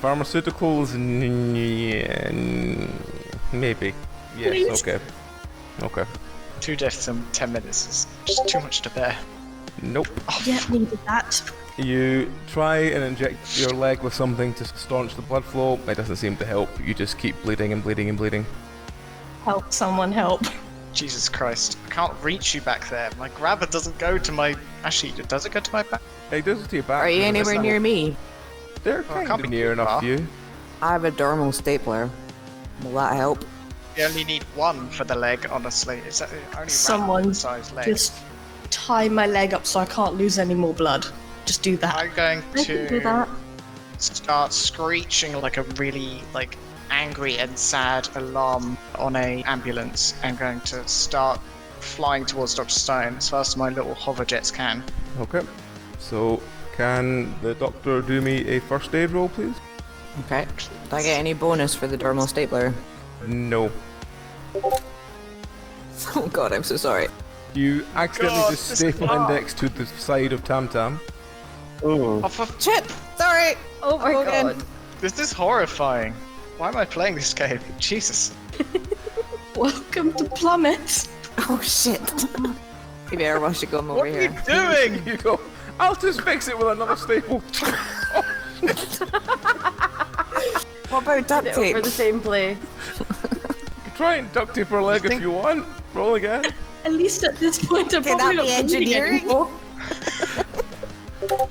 Pharmaceuticals? Maybe. Yes, Please? okay. Okay. 2 deaths in 10 minutes is just too much to bear. Nope. Yeah, needed that. You try and inject your leg with something to staunch the blood flow. It doesn't seem to help. You just keep bleeding and bleeding and bleeding. Help someone help. Jesus Christ. I can't reach you back there. My grabber doesn't go to my... Actually, does it go to my back? It does to your back. Are you because anywhere it's- near me? They're Well, it kind can't of be near too enough far. to you. I have a dermal stapler. Will that help? You only need 1 for the leg, honestly. Is that only Someone size leg? Just tie my leg up so I can't lose any more blood. Just do that. I'm going I can do to that. start screeching like a really angry and sad alarm on a ambulance. I'm going to start flying towards Dr. Stone as fast as my little hover jets can. Okay. So, can the doctor do me a first aid roll, please? Okay. Do I get any bonus for the dermal stapler? No. Oh god, I'm so sorry. You accidentally God, just this staple car. Index to the side of Tam Tam. Oh. Oh, for Shit! Sorry! Oh my Go again. god. this is horrifying. Why am I playing this game? Jesus. Welcome to Plummet. Oh shit. Maybe I should come over What are you here. doing? You go, I'll just fix it with another staple. What about duct Put it tape? over the same place. Try and duct tape her leg if you want. Roll again. At least at this point, I'm Can probably that be not bleeding engineering? anymore. Oh,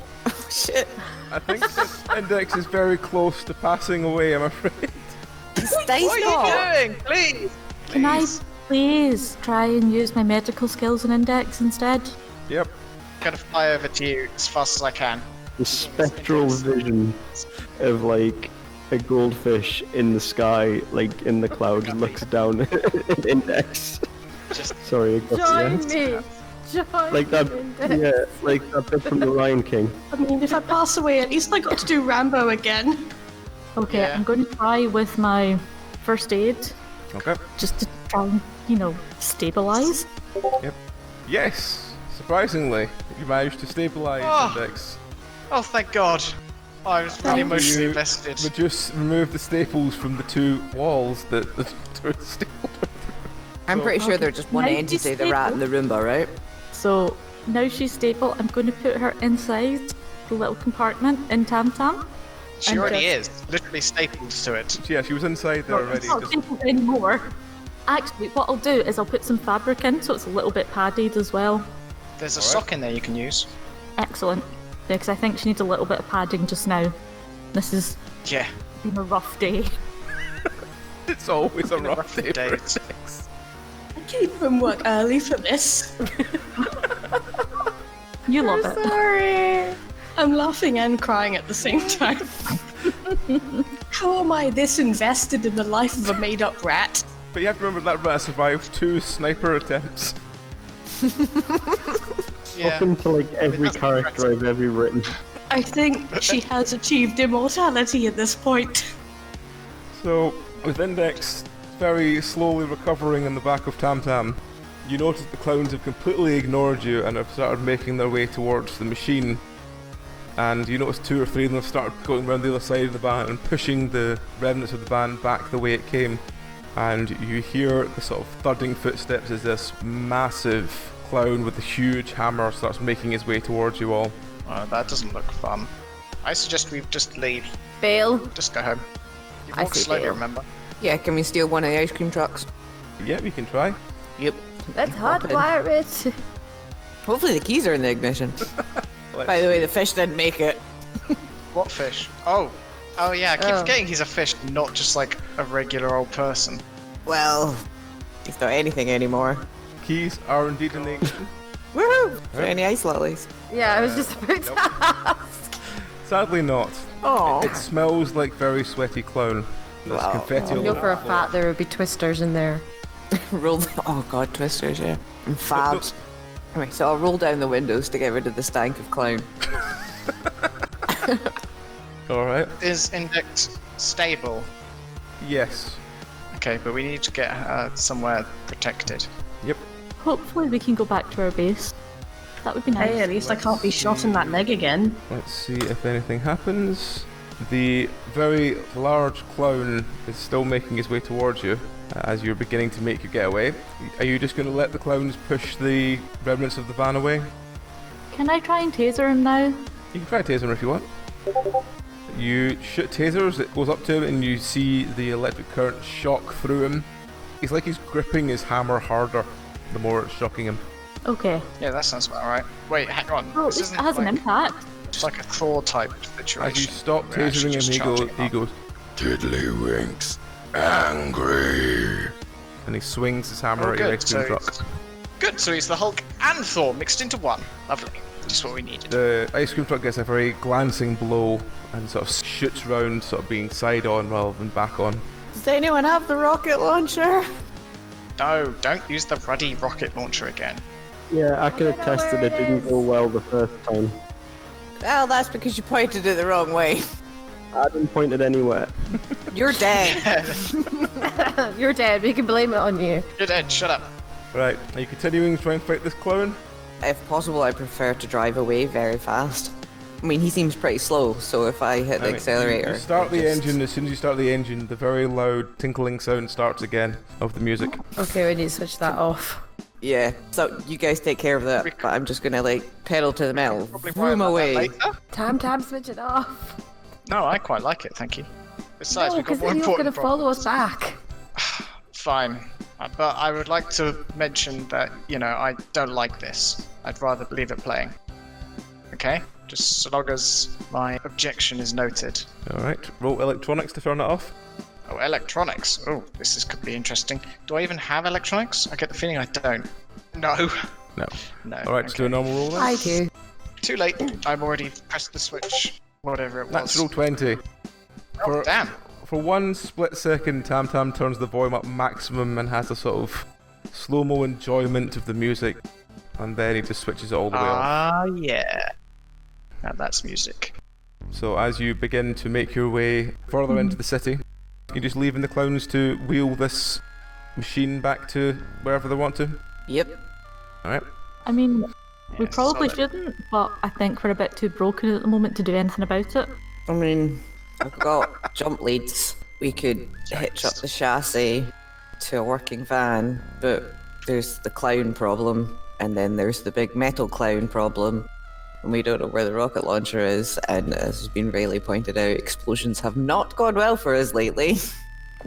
shit. I think this index is very close to passing away, I'm afraid. Stay What still. are you doing? Please. Can I please try and use my medical skills and index instead? Yep. I'm gonna fly over to you as fast as I can. The spectral vision of like a goldfish in the sky, like in the clouds, looks down at Index. Just Sorry, I got Join the me! Join Like that, me. yeah, like that bit from the Lion King. I mean, if I pass away, at least I got to do Rambo again. Okay, Yeah. I'm going to try with my first aid, Okay. just to try and, stabilize. Yep. Yes. Surprisingly, you managed to stabilize Oh. Index. oh, thank God. I was really emotionally You invested. remove the staples from the two walls that the two stapled. I'm pretty sure they're just one Might be entity, the rat and the Roomba, right? So now she's stable, I'm going to put her inside the little compartment in Tam Tam. She and already just- is. Literally stapled to it. Yeah, she was inside there already. It's not Just, stapled anymore. Actually, what I'll do is I'll put some fabric in so it's a little bit padded as well. There's a sock in there you can use. Excellent. Because I think she needs a little bit of padding just now. This has Yeah. been a rough day. it's always a Been a rough rough day. day. for Index. I came from work early for this. You love it. Sorry! I'm laughing and crying at the same time. How am I this invested in the life of a made-up rat? But you have to remember that rat survived 2 sniper attempts. Yeah. Welcome to like every That's character I've ever written. I think she has achieved immortality at this point. So, with Index very slowly recovering in the back of Tam Tam, you notice the clowns have completely ignored you and have started making their way towards the machine. And you notice 2 or 3 of them have started going around the other side of the van and pushing the remnants of the van back the way it came. And you hear the sort of thudding footsteps as this massive clown with a huge hammer starts making his way towards you all. That doesn't look fun. I suggest we just leave. Bail. Just go home. You I walk say slowly, bail. remember? Yeah, can we steal one of the ice cream trucks? Yeah, we can try. Yep. Let's hot Open. wire it. Hopefully the keys are in the ignition. By the way, the fish didn't make it. What fish? Oh. Oh yeah, I keep Oh. forgetting he's a fish, not just like a regular old person. Well, he's not anything anymore. Keys are indeed in the ignition. Woohoo! For any ice lollies? Yeah, I was just about to ask. Sadly not. Oh, It smells like very sweaty clown. There's Wow. confetti I all know over for a the floor. fact there would be twisters in there. roll. Oh god, twisters, yeah, and fabs. Anyway, so I'll roll down the windows to get rid of the stank of clown. Alright. Is Index stable? Yes. Okay, but we need to get her somewhere protected. Yep. Hopefully we can go back to our base. That would be nice. Hey, at least I can't be shot in that leg again. Let's see if anything happens. The very large clown is still making his way towards you as you're beginning to make your getaway. Are you just going to let the clowns push the remnants of the van away? Can I try and taser him now? You can try taser him if you want. You shoot tasers, it goes up to him and you see the electric current shock through him. It's like he's gripping his hammer harder the more it's shocking him. Okay. Yeah, that sounds about right. Wait, hang on. Well, at this least it isn't has an like, impact. it's like a Thor type situation. As you stop We're actually tasering him, just he charging him up. goes, Tiddlywinks, angry. And he swings his hammer Oh, at your good. ice cream So truck. it's- Good, so he's the Hulk and Thor mixed into one. Lovely. Just what we needed. The ice cream truck gets a very glancing blow and sort of shoots round, sort of being side on rather than back on. Does anyone have the rocket launcher? No, don't use the ruddy rocket launcher again. Yeah, I can attest that it didn't go well the first time. Well, that's because you pointed it the wrong way. I didn't point it anywhere. You're dead. You're dead, we can blame it on you. You're dead, shut up. Right, are you continuing to try and fight this clown? If possible, I prefer to drive away very fast. I mean, he seems pretty slow, so if I hit the I mean, accelerator... You start it the just- engine, as soon as you start the engine, the very loud tinkling sound starts again of the music. Okay, we need to switch that off. Yeah, so you guys take care of that, but I'm just gonna, pedal to the metal, Probably worry vroom about that away. later. Tam, switch it off. No, I quite like it, thank you. Besides, No, we've got because more then you're going to important follow us back. Fine. But I would like to mention that, I don't like this. I'd rather leave it playing. Okay? Just so long as my objection is noted. Alright, roll electronics to turn it off. Oh, electronics. Oh, could be interesting. Do I even have electronics? I get the feeling I don't. No. No. No. Alright, just do a normal roll then. I do. Too late. I've already pressed the switch. Whatever it was. Natural 20. Oh, damn. For 1 split second, Tam Tam turns the volume up maximum and has a sort of slow-mo enjoyment of the music, and then he just switches it all the way off. Ah, yeah. Now that's music. So as you begin to make your way further into the city, you're just leaving the clowns to wheel this machine back to wherever they want to? Yep. Alright. I mean, we Yeah, probably solid. shouldn't, but I think we're a bit too broken at the moment to do anything about it. I mean, I've got jump leads. We could hitch up the chassis to a working van, but there's the clown problem, and then there's the big metal clown problem, and we don't know where the rocket launcher is, and as has been rightly pointed out, explosions have not gone well for us lately.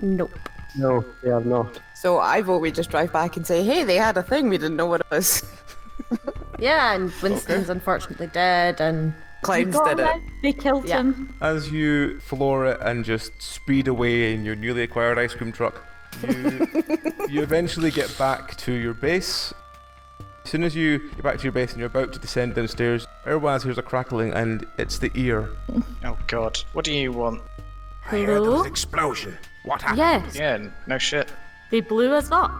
Nope. No, they have not. So I vote we just drive back and say, hey, they had a thing, we didn't know what it was. Yeah, and Winston's unfortunately dead, and Clowns Got did him it. out, They killed Yeah. him. As you floor it and just speed away in your newly acquired ice cream truck, you eventually get back to your base. As soon as you get back to your base and you're about to descend downstairs, Erwaz hears a crackling and it's the ear. Oh, God. What do you want? I heard there was Hello? an explosion. What happened? Yes, Yeah, no shit. they blew us up.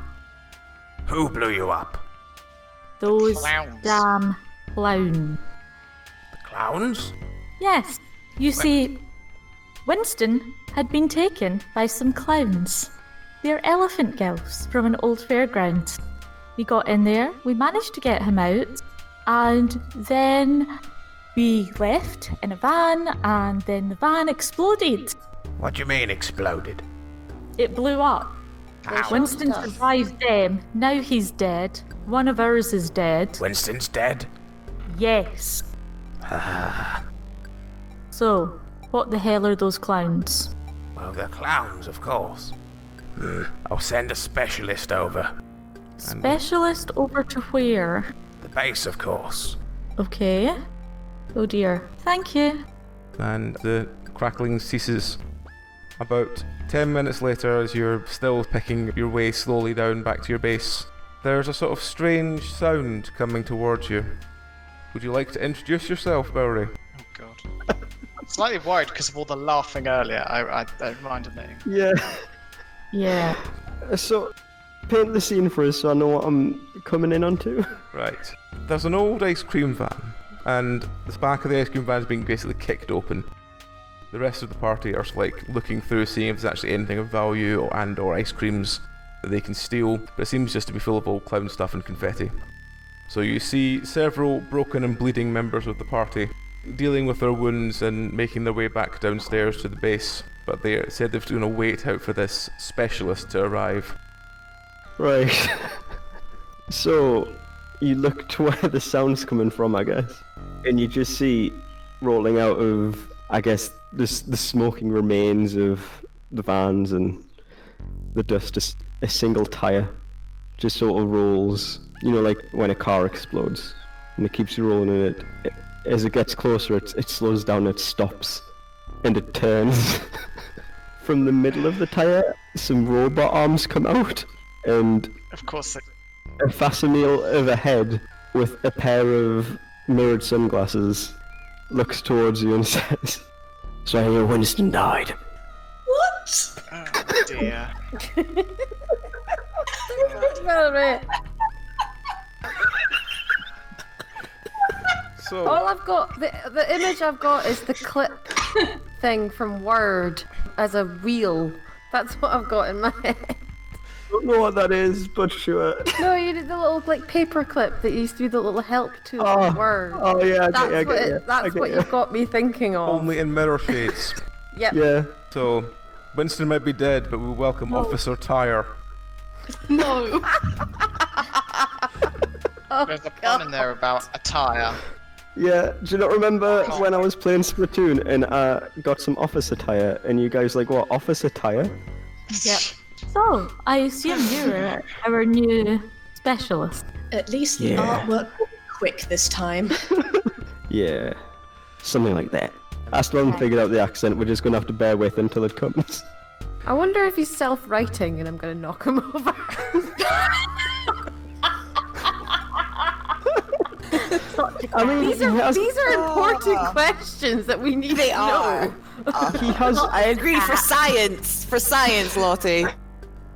Who blew you up? Those Clowns. damn clowns. The clowns? Yes, you see, Winston had been taken by some clowns. They're elephant girls from an old fairground. We got in there, we managed to get him out, and then we left in a van, and then the van exploded. What do you mean exploded? It blew up. Winston survived them, now he's dead. One of ours is dead. Winston's dead? Yes. So, what the hell are those clowns? Well, they're clowns, of course. I'll send a specialist over. Specialist over to where? The base, of course. Okay. Oh dear. Thank you. And the crackling ceases. About 10 minutes later, as you're still picking your way slowly down back to your base, there's a sort of strange sound coming towards you. Would you like to introduce yourself, Bowery? Oh, God. I'm slightly worried because of all the laughing earlier. I reminded me. Yeah. Yeah. So, paint the scene for us so I know what I'm coming in onto. Right. There's an old ice cream van, and the back of the ice cream van is being basically kicked open. The rest of the party are like looking through, seeing if there's actually anything of value or ice creams that they can steal, but it seems just to be full of old clown stuff and confetti. So you see several broken and bleeding members of the party dealing with their wounds and making their way back downstairs to the base, but they said they're going to wait out for this specialist to arrive. Right. So, you look to where the sound's coming from, I guess, and you just see rolling out of, I guess, the smoking remains of the vans and the dust, just a single tire just sort of rolls, like when a car explodes, and it keeps rolling, and as it gets closer, it slows down, it stops, and it turns. From the middle of the tire, some robot arms come out, and Of course, a facsimile of a head with a pair of mirrored sunglasses looks towards you and says, "So I hear Winston died." What? oh dear. So, All I've got, the image I've got is the clip thing from Word as a wheel. That's what I've got in my head. Don't know what that is, but sure. No, you did the little paper clip that used to be the little help tool Oh, in Word. oh yeah, That's what you've got me thinking of. only in mirror shades. Yep. Yeah. So, Winston might be dead, but we welcome Officer Tyre. No. Oh, There's a pun in there about attire. Yeah, do you not remember when I was playing Splatoon and I got some office attire and you guys like, what, office attire? Yep. So, I assume you're our new specialist. At least the Yeah. artwork will be quick this time. Yeah, something like that. I still haven't figured out the accent, we're just gonna have to bear with until it comes. I wonder if he's self-writing and I'm gonna knock him over. I mean, These are important questions that we need They to are. know. he has I agree for science. For science, Lottie.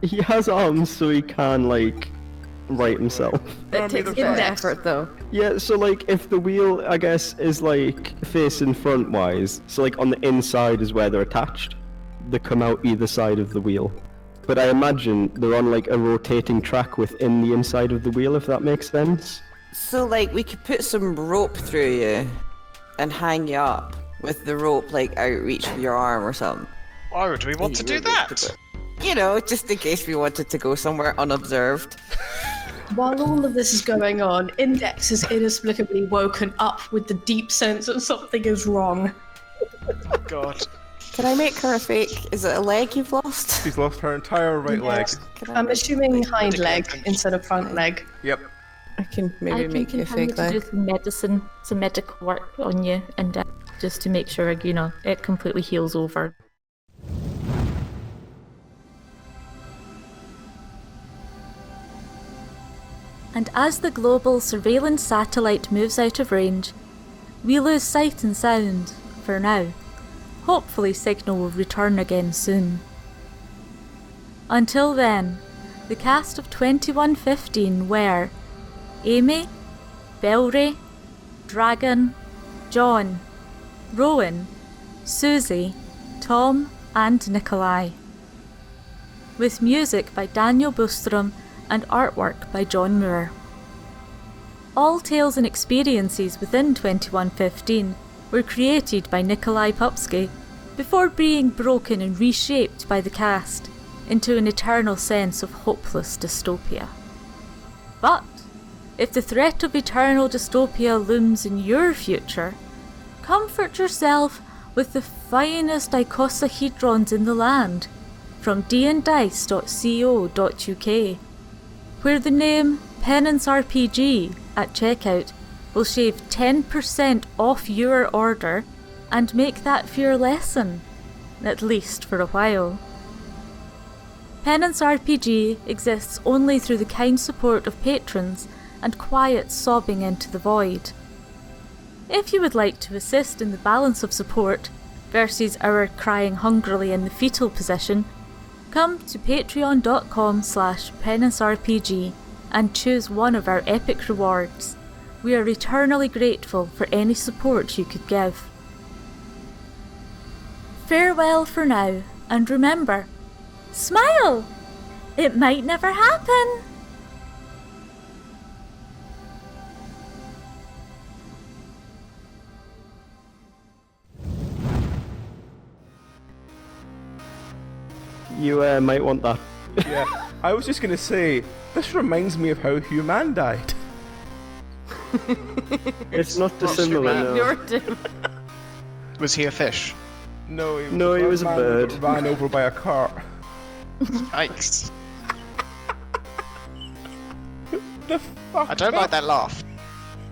he has arms so he can like write himself. It takes a bit of effort though. Yeah, so like if the wheel I guess is like facing front wise, so like on the inside is where they're attached. They come out either side of the wheel. But I imagine they're on like a rotating track within the inside of the wheel, if that makes sense. So, like, we could put some rope through you and hang you up with the rope, like, out reach of your arm or something. Why would we want to do that? You know, just in case we wanted to go somewhere unobserved. While all of this is going on, Index is inexplicably woken up with the deep sense that something is wrong. God. Can I make her a fake? Is it a leg you've lost? She's lost her entire right leg. Can I I'm make- assuming hind leg instead of front leg. Yep. I can I maybe can make you a continue fake to do leg. some medical work on you, and just to make sure, you know, it completely heals over. And as the global surveillance satellite moves out of range, we lose sight and sound, for now. Hopefully signal will return again soon. Until then, the cast of 2115 were Amy, Belry, Dragon, John, Rowan, Susie, Tom and Nikolai. With music by Daniel Bostrom and artwork by John Moore. All tales and experiences within 2115 were created by Nikolai Popsky before being broken and reshaped by the cast into an eternal sense of hopeless dystopia. But if the threat of eternal dystopia looms in your future, comfort yourself with the finest icosahedrons in the land from dndice.co.uk, where the name Penance RPG at checkout will shave 10% off your order and make that fear lessen, at least for a while. Penance RPG exists only through the kind support of patrons and quiet sobbing into the void. If you would like to assist in the balance of support versus our crying hungrily in the fetal position, come to patreon.com/penancerpg and choose one of our epic rewards. We are eternally grateful for any support you could give. Farewell for now, and remember, smile! It might never happen! You might want that. Yeah. I was just gonna say, this reminds me of how Human died. It's not dissimilar, no. Was he a fish? No, he No, he was a man bird. that ran over by a cart. Yikes. The fuck? I don't like that laugh.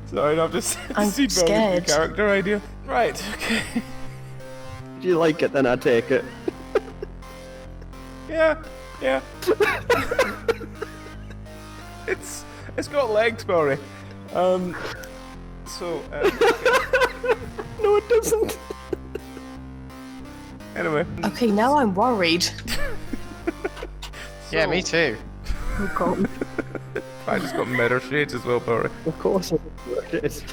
Sorry, I'm just I'm seed building scared. the character idea. Right, okay. If you like it, then I take it. Yeah. It's got legs, Barry. No, it doesn't. Anyway. Okay, now I'm worried. Yeah, me too. I just got mirror shades as well, Barry. Of course it is.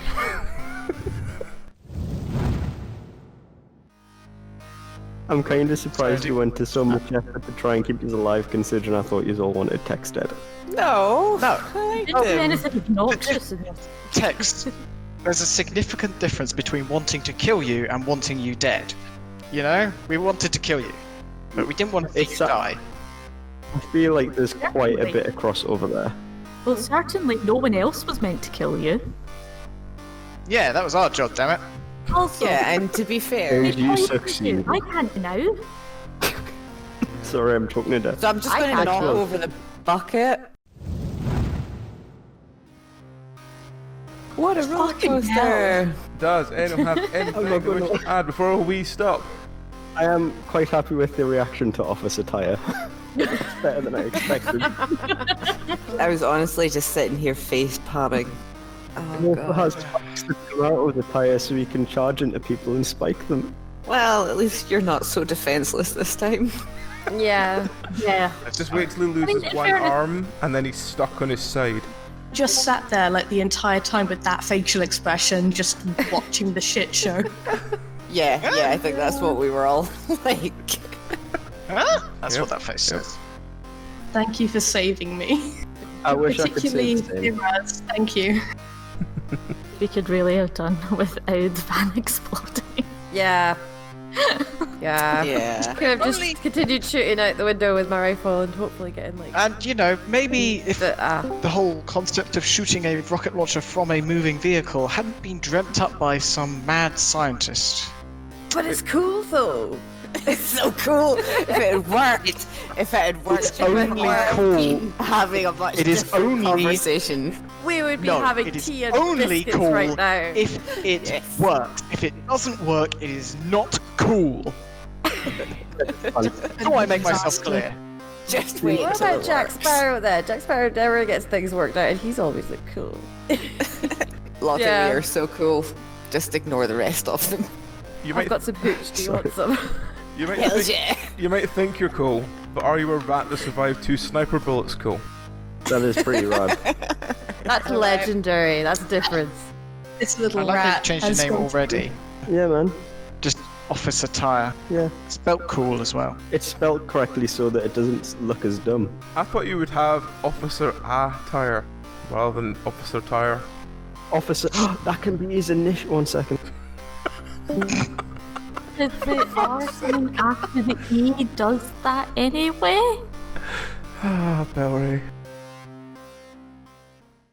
I'm kind of surprised you went to so much effort to try and keep us alive, considering I thought you all wanted text edit. No. No. I Didn't do didn't. anything obnoxious in this. Text. There's a significant difference between wanting to kill you and wanting you dead. You know? We wanted to kill you. But we didn't want to see It's you a- die. I feel like there's quite a bit of crossover there. Well, certainly no one else was meant to kill you. Yeah, that was our job, damn it. Also, Yeah, and to be fair, You succeed. I can't now. Sorry, I'm talking to death. so I'm just going to can't knock roll. over the bucket. What a roller Fucking coaster! Does anyone have anything they wish to add before we stop? I am quite happy with the reaction to Office Attire. It's better than I expected. I was honestly just sitting here face palming. He Oh also has god. spikes that come out of the tire so he can charge into people and spike them. Well, at least you're not so defenseless this time. Yeah. Yeah. Just wait till he loses in one fairness- arm and then he's stuck on his side. Just sat there like the entire time with that facial expression, just watching the shit show. Yeah, I think that's what we were all like. Huh? That's Yep. what that face says. Thank you for saving me. I wish I could say Particularly the same. Firaz, thank you. We could really have done without the van exploding. Yeah. Yeah. Yeah. Could have just continued shooting out the window with my rifle and hopefully getting like. And, you know, maybe if But, the whole concept of shooting a rocket launcher from a moving vehicle hadn't been dreamt up by some mad scientist. But it's cool though. It's so cool. If it had worked, It's only cool. having a much It is different only- conversation. We would be No, having it is tea and only biscuits cool right now. if it Yes. works. If it doesn't work, it is not cool. How do I make myself clear? Just wait What till about it Jack works. Sparrow there? Jack Sparrow never gets things worked out and he's always like cool. Lottie, Yeah. we are so cool. Just ignore the rest of them. You I've might, got some hooch, do you want some? you might, Hell think, yeah. you might think you're cool, but are you a rat that survived 2 sniper bullets cool? That is pretty rad. That's legendary, that's a difference. This I little like that you rat changed has your name gone already. Yeah, man. Just Office Attire. Yeah. Spelt cool as well. It's spelled correctly so that it doesn't look as dumb. I thought you would have Officer Attire rather than Officer Tire. Officer. That can be his initial. 1 second. Did the R something after the E does that anyway? Ah, Bellery.